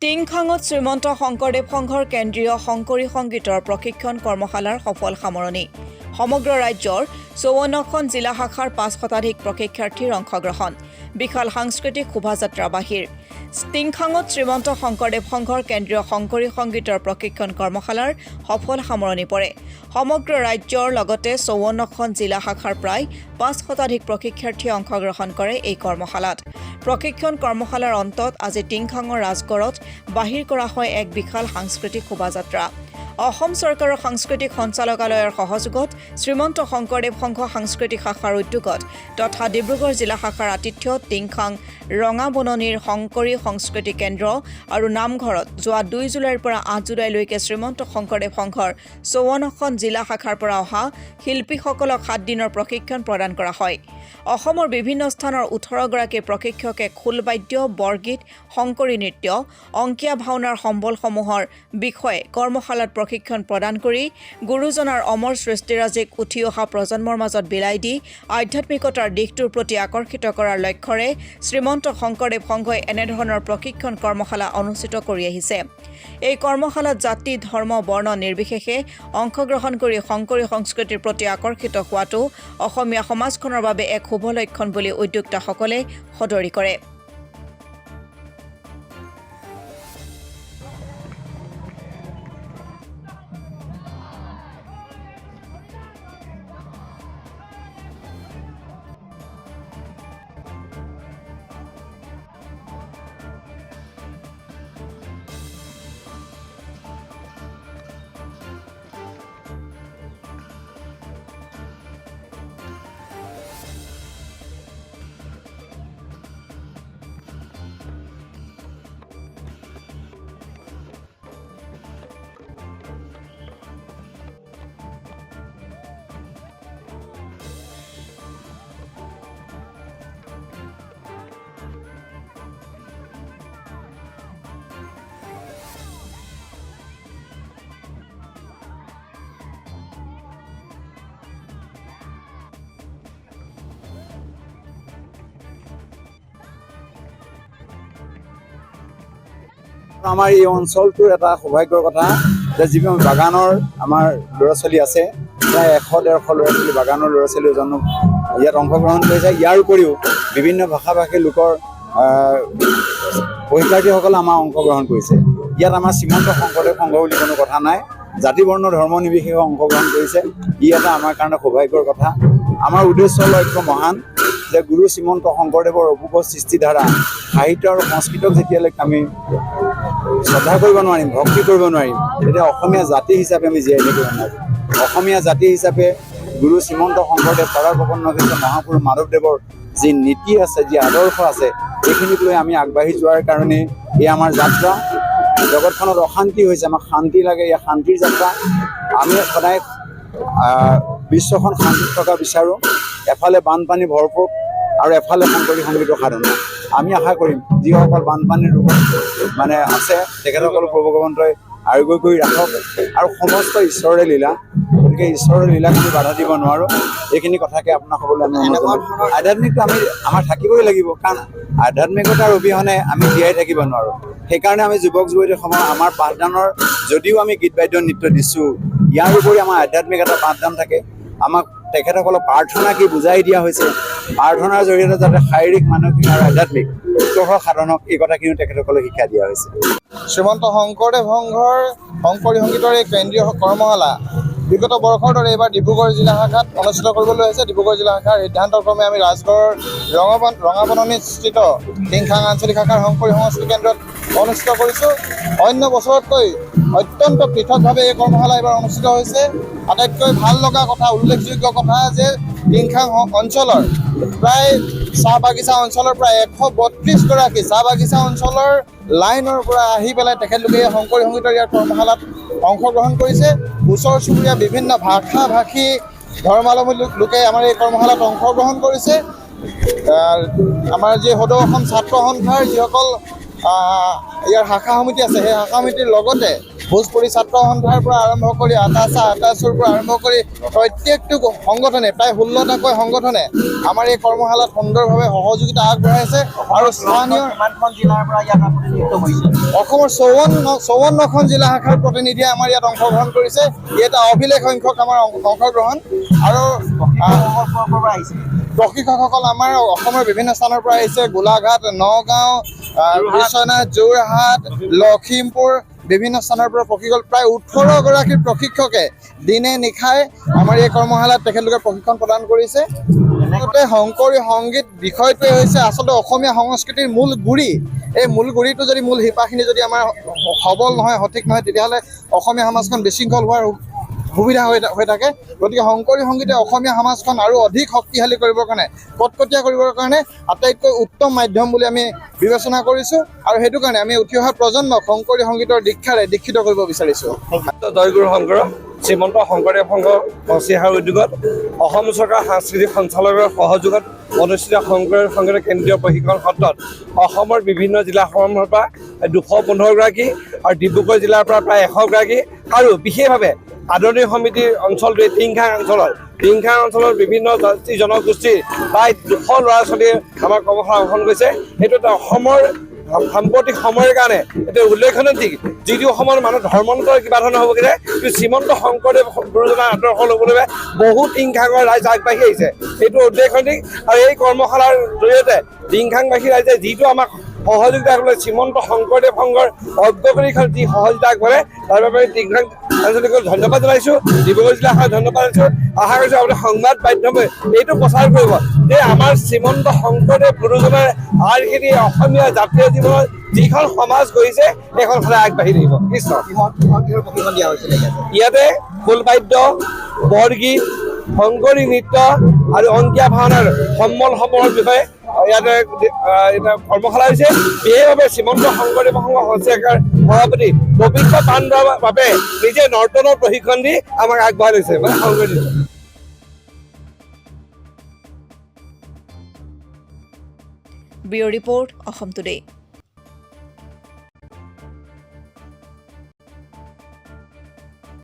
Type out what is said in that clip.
টিংখাঙত শ্ৰীমন্ত শংকৰদেৱ সংঘৰ কেন্দ্ৰীয় শংকৰী সংগীতৰ প্ৰশিক্ষণ কৰ্মশালাৰ সফল সামৰণি। সমগ্ৰ ৰাজ্যৰ ৫৪খন জিলা শাখাৰ ৫ শতাধিক প্ৰশিক্ষাৰ্থীৰ অংশগ্ৰহণ। বিশাল সাংস্কৃতিক শোভাযাত্ৰা বাহিৰ। টিংখাঙত শ্ৰীমন্ত শংকৰদেৱ সংঘৰ কেন্দ্ৰীয় শংকৰী সংগীতৰ প্ৰশিক্ষণ কৰ্মশালাৰ সফল সামৰণি পৰে। সমগ্ৰ ৰাজ্যৰ লগতে ৫৪খন জিলা শাখাৰ প্ৰায় ৫ শতাধিক প্ৰশিক্ষাৰ্থীয়ে অংশগ্ৰহণ কৰে এই কৰ্মশালাত। প্ৰশিক্ষণ কৰ্মশালাৰ অন্তত আজি টিংখাঙৰ ৰাজগড়ত বাহিৰ কৰা হয় এক বিশাল সাংস্কৃতিক শোভাযাত্ৰা। অসম চৰকাৰৰ সাংস্কৃতিক সঞ্চালকালয়ৰ সহযোগত শ্ৰীমন্ত শংকৰদেৱ সংঘ সাংস্কৃতিক শাখাৰ উদ্যোগত তথা ডিব্ৰুগড় জিলা শাখাৰ আতিথ্যত টিংখাং ৰঙাবননিৰ শংকৰী সংস্কৃতি কেন্দ্ৰ আৰু নামঘৰত যোৱা ২ জুলাইৰ পৰা ৮ জুলাইলৈকে শ্ৰীমন্ত শংকৰদেৱ সংঘৰ ৫৪খন জিলা শাখাৰ পৰা অহা শিল্পীসকলক ৭ দিনৰ প্ৰশিক্ষণ প্ৰদান কৰা হয়। অসমৰ বিভিন্ন স্থানৰ ১৮গৰাকী প্ৰশিক্ষকে খোলবাদ্য, বৰগীত, শংকৰী নৃত্য, অংকীয়া ভাওনাৰ সম্বলসমূহৰ বিষয়ে কৰ্মশালাত প্ৰশিক্ষণ প্ৰদান কৰি গুৰুজনাৰ অমৰ সৃষ্টিৰাজিক উঠি অহা প্ৰজন্মৰ মাজত বিলাই দি আধ্যাত্মিকতাৰ দিশটোৰ প্ৰতি আকৰ্ষিত কৰাৰ লক্ষ্যৰে শ্ৰীমন্ত শংকৰদেৱ সংঘই এনেধৰণৰ প্ৰশিক্ষণ কৰ্মশালা অনুষ্ঠিত কৰি আহিছে। এই কৰ্মশালাত জাতি, ধৰ্ম, বৰ্ণ নিৰ্বিশেষে অংশগ্ৰহণ কৰি শংকৰী সংস্কৃতিৰ প্ৰতি আকৰ্ষিত হোৱাটো অসমীয়া সমাজখনৰ বাবে এক শুভ লক্ষণ বুলি উদ্যোক্তাসকলে সদৰি কৰে। আমাৰ এই অঞ্চলটোৰ এটা সৌভাগ্যৰ কথা যে যিবোৰ বাগানৰ আমাৰ ল'ৰা ছোৱালী আছে, প্ৰায় ১০০-১৫০ ল'ৰা ছোৱালী বাগানৰ ল'ৰা ছোৱালী ইয়াত অংশগ্ৰহণ কৰিছে। ইয়াৰ উপৰিও বিভিন্ন ভাষা ভাষী লোকৰ পৰীক্ষাৰ্থীসকলে আমাৰ অংশগ্ৰহণ কৰিছে। ইয়াত আমাৰ শ্ৰীমন্ত শংকৰদেৱ সংঘ বুলি কোনো কথা নাই, জাতি বৰ্ণ ধৰ্ম নিৰ্বিশেষে অংশগ্ৰহণ কৰিছে। ই এটা আমাৰ কাৰণে সৌভাগ্যৰ কথা। আমাৰ উদ্দেশ্য লক্ষ্য মহান যে গুৰু শ্ৰীমন্ত শংকৰদেৱৰ অপূৰ্ব সৃষ্টিধাৰা সাহিত্য আৰু সংস্কৃতক যেতিয়ালৈকে আমি শ্ৰদ্ধা কৰিব নোৱাৰিম, ভক্তি কৰিব নোৱাৰিম, তেতিয়া অসমীয়া জাতি হিচাপে আমি জীয়াই থাকিব নোৱাৰিম। অসমীয়া জাতি হিচাপে গুৰু শ্ৰীমন্ত শংকৰদেৱ পাৰাৰ প্ৰপন্ন হৈছে মহাপুৰুষ মাধৱদেৱৰ যি নীতি আছে, যি আদৰ্শ আছে, এইখিনিক লৈ আমি আগবাঢ়ি যোৱাৰ কাৰণে এই আমাৰ যাত্ৰা। জগতখনত অশান্তি হৈছে, আমাক শান্তি লাগে, এই শান্তিৰ যাত্ৰা। আমি সদায় বিশ্বখন শান্তিত থকা বিচাৰোঁ। এফালে বানপানী ভৰপূৰ আৰু এফালে শংকৰী সংগীতৰ সাধনা। আমি আশা কৰিম যিসকল বানপানীৰ ৰূপত আছে তেখেতসকল প্ৰভু ভগৱন্তই আৰোগ্য কৰি ৰাখক আৰু সমস্ত ঈশ্বৰৰে লীলা। গতিকে ঈশ্বৰৰ লীলাক আমি বাধা দিব নোৱাৰোঁ। এইখিনি কথাকে আপোনাক ক'বলৈ আমি আধ্যাত্মিকটো আমাৰ থাকিবই লাগিব, কাৰণ আধ্যাত্মিকতাৰ অবিহনে আমি জীয়াই থাকিব নোৱাৰোঁ। সেইকাৰণে আমি যুৱক যুৱতীসমূহ আমাৰ পাঠদানৰ যদিও আমি গীত বাদ্য নৃত্য দিছোঁ, ইয়াৰ উপৰি আমাৰ আধ্যাত্মিক এটা পাঠদান থাকে। আমাক তেখেতসকলক প্ৰাৰ্থনা কি বুজাই দিয়া হৈছে, প্ৰাৰ্থনাৰ জৰিয়তে যাতে শাৰীৰিক, মানসিক আৰু আধ্যাত্মিক উৎকৰ্ষ সাধনক এই কথাখিনিও তেখেতসকলক শিক্ষা দিয়া হৈছে। শ্ৰীমন্ত শংকৰদেৱ সংঘৰ শংকৰী সংগীতৰ এই কেন্দ্ৰীয় কৰ্মশালা বিগত বৰ্ষৰ দৰে এইবাৰ ডিব্ৰুগড় জিলা শাখাত অনুষ্ঠিত কৰিবলৈ হৈছে। ডিব্ৰুগড় জিলা শাখাৰ সিদ্ধান্তক্ৰমে আমি ৰাজগড়ৰ ৰঙাবননিস্থিত টিংখাং আঞ্চলিক শাখাৰ শংকৰী সংস্কৃতি কেন্দ্ৰত অনুষ্ঠিত কৰিছোঁ। অন্য বছৰতকৈ অত্যন্ত পৃথকভাৱে এই কৰ্মশালা এইবাৰ অনুষ্ঠিত হৈছে। আটাইতকৈ ভাল লগা কথা, উল্লেখযোগ্য কথা যে টিংখাং অঞ্চলৰ প্ৰায় চাহ বাগিচা অঞ্চলৰ প্ৰায় ১৩২গৰাকী চাহ বাগিচা অঞ্চলৰ লাইনৰ পৰা আহি পেলাই তেখেতলোকে শংকৰী সংগীতৰ ইয়াৰ কৰ্মশালাত অংশগ্ৰহণ কৰিছে। ওচৰ চুবুৰীয়া বিভিন্ন ভাষা ভাষী ধৰ্মাৱলম্বী লোকে আমাৰ এই কৰ্মশালাত অংশগ্ৰহণ কৰিছে। আমাৰ যি সদৌ অসম ছাত্ৰ সন্থাৰ যিসকল ইয়াৰ শাখা সমিতি আছে, সেই শাখা সমিতিৰ লগতে ভোজপুৰী ছাত্ৰ সন্থাৰ পৰা আৰম্ভ কৰি আটাচুৰ পৰা আৰম্ভ কৰি প্ৰত্যেকটো সংগঠনে প্ৰায় 16টাকৈ সংগঠনে আমাৰ এই কৰ্মশালাত সুন্দৰভাৱে সহযোগিতা আগবঢ়াইছে আৰু স্থানীয় অসমৰ 54খন জিলা শাখাৰ প্ৰতিনিধিয়ে আমাৰ ইয়াত অংশগ্ৰহণ কৰিছে। ই এটা অভিলেখ সংখ্যক আমাৰ অংশগ্ৰহণ আৰু প্ৰশিক্ষকসকল আমাৰ অসমৰ বিভিন্ন স্থানৰ পৰা আহিছে। গোলাঘাট, নগাঁও, বিশ্বনাথ, যোৰহাট, লখিমপুৰ বিভিন্ন স্থানৰ পৰা প্ৰশিক্ষক প্ৰায় 18গৰাকী প্ৰশিক্ষকে দিনে নিশাই আমাৰ এই কৰ্মশালাত তেখেতলোকে প্ৰশিক্ষণ প্ৰদান কৰিছে। লগতে শংকৰী সংগীত বিষয়টোৱে হৈছে আচলতে অসমীয়া সংস্কৃতিৰ মূল গুৰি। এই মূল গুৰিটো যদি মূল শিপাখিনি যদি আমাৰ সবল নহয়, সঠিক নহয়, তেতিয়াহ'লে অসমীয়া সমাজখন বিশৃংখল হোৱাৰ সুবিধা হৈ থাকে। গতিকে শংকৰী সংগীতে অসমীয়া সমাজখন আৰু অধিক শক্তিশালী কৰিবৰ কাৰণে, কটকটীয়া কৰিবৰ কাৰণে আটাইতকৈ উত্তম মাধ্যম বুলি আমি বিবেচনা কৰিছোঁ আৰু সেইটো কাৰণে আমি উঠি অহা প্ৰজন্মক শংকৰী সংগীতৰ দীক্ষাৰে দীক্ষিত কৰিব বিচাৰিছোঁ। জয়গুৰু শংকৰ শ্ৰীমন্ত শংকৰদেৱ সংঘ সংস্কৃতিৰ উদ্যোগত অসম চৰকাৰ সাংস্কৃতিক সঞ্চালকৰ সহযোগত অনুষ্ঠিত শংকৰদেৱ সংগীত কেন্দ্ৰীয় প্ৰশিক্ষণ সত্ৰত অসমৰ বিভিন্ন জিলাসমূহৰ পৰা 215গৰাকী আৰু ডিব্ৰুগড় জিলাৰ পৰা প্ৰায় 100গৰাকী আৰু বিশেষভাৱে আদৰণি সমিতিৰ অঞ্চলটোৱে টিংখাং অঞ্চলৰ বিভিন্ন জাতি জনগোষ্ঠীৰ প্ৰায় 200 ল'ৰা ছোৱালীয়ে আমাৰ কৰ্মশালা অংশগ্ৰহণ কৰিছে। সেইটো এটা অসমৰ সাম্প্ৰতিক সময়ৰ কাৰণে এটা উল্লেখনীয় দিশ। যিটো অসমৰ মানুহ ধৰ্মান্তৰ কিবা ধৰণৰ হ'ব পাৰে, কিন্তু শ্ৰীমন্ত শংকৰদেৱ গুৰুজনাৰ আদৰ্শ ল'বলৈ বহু টিংখাঙৰ ৰাইজ আগবাঢ়ি আহিছে। সেইটো উল্লেখনীয় দিশ আৰু এই কৰ্মশালাৰ জৰিয়তে টিংখাংবাসী ৰাইজে যিটো আমাক সহযোগিতা আগবঢ়ায়, শ্ৰীমন্ত শংকৰদেৱ সংঘৰ অগ্ৰগতিখন যি সহযোগিতা আগবঢ়ায় তাৰ বাবে টিংখাং আঞ্চলিকক ধন্যবাদ জনাইছোঁ। ডিব্ৰুগড় জিলা ধন্যবাদ জনাইছোঁ। আশা কৰিছোঁ আপুনি সংবাদ মাধ্যমে এইটো প্ৰচাৰ কৰিব যে আমাৰ শ্ৰীমন্ত শংকৰদেৱ গুৰুজনাৰ আৰ্হিখিনি অসমীয়া জাতীয় জীৱনত যিখন সমাজ গঢ়িছে সেইখন সদায় আগবাঢ়ি থাকিব। কৃষ্ণ। ইয়াতে খোলবাদ্য, বৰগীত, শংকৰী নৃত্য আৰু অংকীয়া ভাওনাৰ সম্বলৰ বিষয়ে ইয়াতে কৰ্মশালা হৈছে। বিশেষভাৱে শ্ৰীমন্ত শংকৰদেৱ সংঘ সংস্থাৰ সভাপতি পবিত্ৰ পাণ্ডৰ বাবে নিজে নৰ্তনৰ প্ৰশিক্ষণ দি আমাক আগবঢ়াই লৈছে শংকৰী নৃত্য। Bureau report, Assam today.